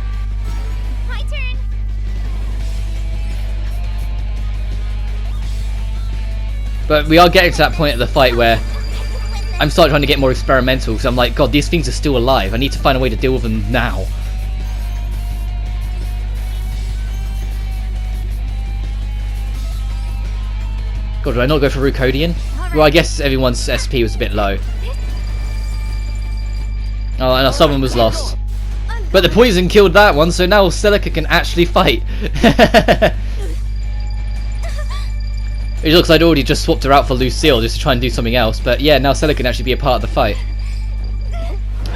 But we are getting to that point of the fight where I'm starting trying to get more experimental, because I'm like, God, these things are still alive. I need to find a way to deal with them now. God, do I not go for Rucodian? Well, I guess everyone's SP was a bit low. Oh, and someone was lost. But the poison killed that one, so now Celica can actually fight. It looks like I'd already just swapped her out for Lucille just to try and do something else, but yeah, now Celica can actually be a part of the fight.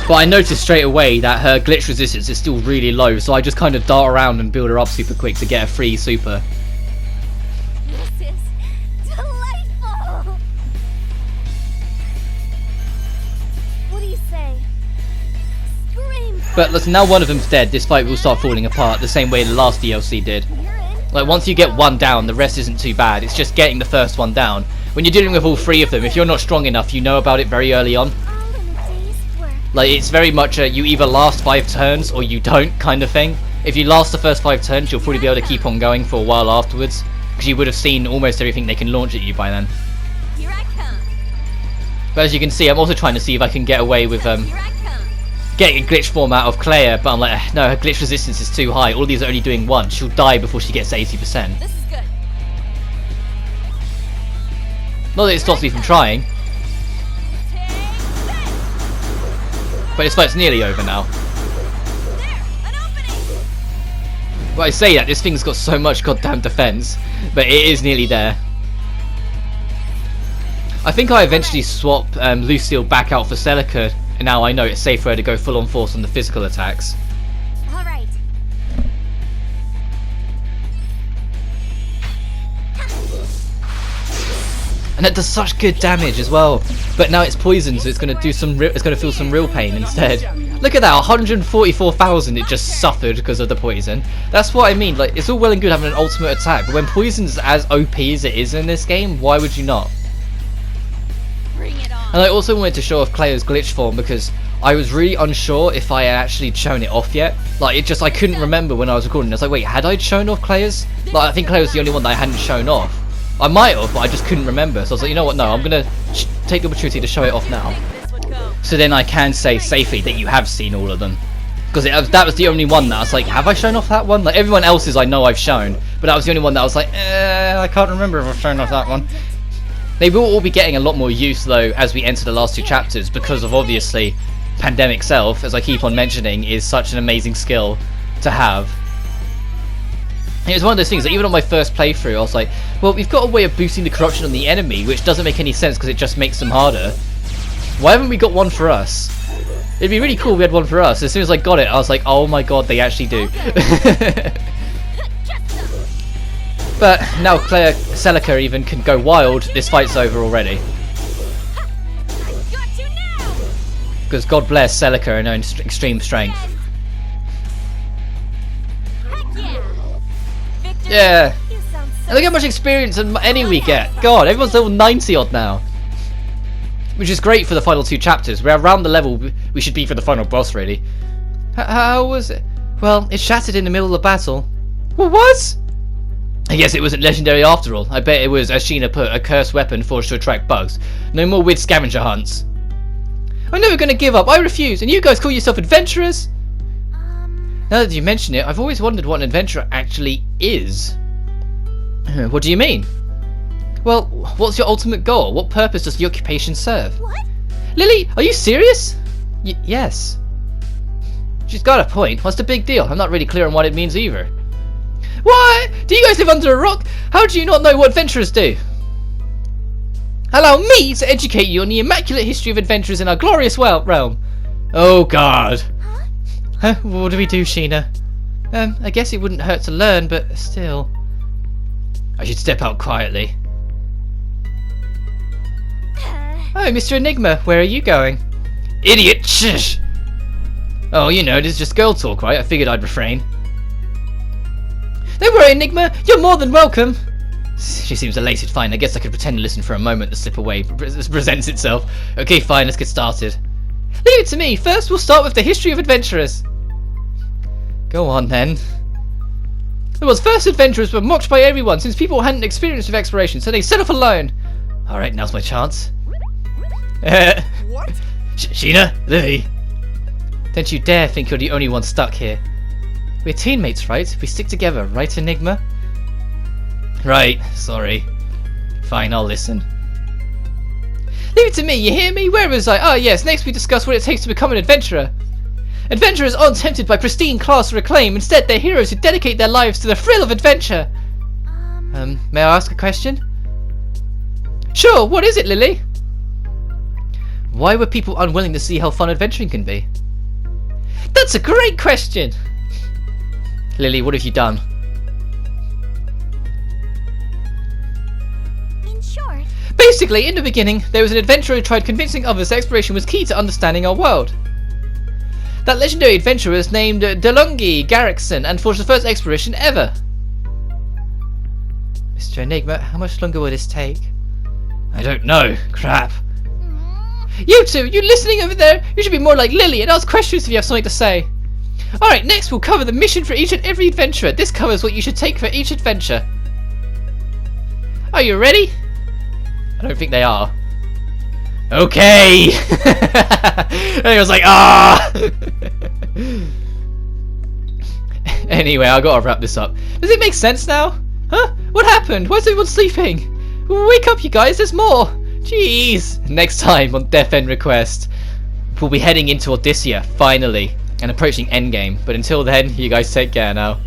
But I noticed straight away that her glitch resistance is still really low, so I just kind of dart around and build her up super quick to get a free super. This is delightful. What do you say? Scream. But listen, now one of them's dead, this fight will start falling apart the same way the last DLC did. Like, once you get one down, the rest isn't too bad. It's just getting the first one down. When you're dealing with all three of them, if you're not strong enough, you know about it very early on. Like, it's very much a you either last 5 turns or you don't kind of thing. If you last the first 5 turns, you'll probably be able to keep on going for a while afterwards, because you would have seen almost everything they can launch at you by then. Here I come. But as you can see, I'm also trying to see if I can get away with Here I come. getting a glitch form out of Clea, but I'm like, no, her glitch resistance is too high. All these are only doing once. She'll die before she gets 80%. This is good. Not that it stops me from trying, but this fight's nearly over now. There, an opening. Well, I say that, this thing's got so much goddamn defense, but it is nearly there. I think I eventually swap Lucille back out for Celica now I know it's safer to go full on force on the physical attacks. All right. And it does such good damage as well. But now it's poisoned, so it's going to do it's going to feel some real pain instead. Look at that, 144,000 it just suffered because of the poison. That's what I mean. Like, it's all well and good having an ultimate attack, but when poison's as OP as it is in this game, why would you not? Bring it on. And I also wanted to show off Cleo's glitch form because I was really unsure if I had actually shown it off yet. Like, I couldn't remember when I was recording. I was like, wait, had I shown off Cleo's? Like, I think Cleo's the only one that I hadn't shown off. I might have, but I just couldn't remember. So I was like, you know what, no, I'm going to take the opportunity to show it off now. This would go. So then I can say safely that you have seen all of them. Because that was the only one that I was like, have I shown off that one? Like, everyone else's I know I've shown. But that was the only one that I was like, I can't remember if I've shown off that one. They will all be getting a lot more use, though, as we enter the last two chapters. Because of, obviously, Pandemic Self, as I keep on mentioning, is such an amazing skill to have. It was one of those things that even on my first playthrough, I was like, well, we've got a way of boosting the corruption on the enemy, which doesn't make any sense because it just makes them harder. Why haven't we got one for us? It'd be really cool if we had one for us. As soon as I got it, I was like, oh my god, they actually do. But now Claire Celica even can go wild, this fight's over already. Got you now. Because God bless Celica and her extreme strength. Heck yeah. Victor, Yeah. you sound so And look how much experience and money we get. God, everyone's level 90 odd now. Which is great for the final two chapters. We're around the level we should be for the final boss, really. How was it? Well, it shattered in the middle of the battle. Well, what? I guess it wasn't legendary after all. I bet it was, as Sheena put, a cursed weapon forged to attract bugs. No more weird scavenger hunts. I'm never going to give up. I refuse. And you guys call yourself adventurers? Now that you mention it, I've always wondered what an adventurer actually is. What do you mean? Well, what's your ultimate goal? What purpose does the occupation serve? What? Lily, are you serious? Yes. She's got a point. What's the big deal? I'm not really clear on what it means either. What? Do you guys live under a rock? How do you not know what adventurers do? Allow me to educate you on the immaculate history of adventurers in our glorious realm. Oh god. Huh? What do we do, Sheena? I guess it wouldn't hurt to learn, but still. I should step out quietly. Oh, Mr. Enigma, where are you going? Idiot! Shush! Oh, you know, this is just girl talk, right? I figured I'd refrain. Don't worry, Enigma, you're more than welcome. She seems elated. Fine, I guess I could pretend to listen for a moment. The slip away presents itself. Okay, fine, let's get started. Leave it to me. First, we'll start with the history of adventurers. Go on, then. The world's first adventurers were mocked by everyone since people hadn't experience with exploration, so they set off alone. Alright, now's my chance. What? Sheena, Lily. Don't you dare think you're the only one stuck here. We're teammates, right? We stick together, right, Enigma? Right, sorry. Fine, I'll listen. Leave it to me, you hear me? Where was I? Ah, yes, next we discuss what it takes to become an adventurer. Adventurers aren't tempted by pristine class or acclaim. Instead, they're heroes who dedicate their lives to the thrill of adventure. May I ask a question? Sure, what is it, Lily? Why were people unwilling to see how fun adventuring can be? That's a great question! Lily, what have you done? In short, Basically, in the beginning, there was an adventurer who tried convincing others that exploration was key to understanding our world. That legendary adventurer was named DeLonghi Garrickson and forged the first expedition ever. Mr. Enigma, how much longer will this take? I don't know. Crap. You two, you listening over there? You should be more like Lily and ask questions if you have something to say. Alright, next we'll cover the mission for each and every adventurer. This covers what you should take for each adventure. Are you ready? I don't think they are. Okay! And he was like, ah! Anyway, I gotta wrap this up. Does it make sense now? Huh? What happened? Why is everyone sleeping? Wake up, you guys, there's more! Jeez! Next time on Death End Request, we'll be heading into Odysseia, finally, and approaching Endgame. But until then, you guys take care now.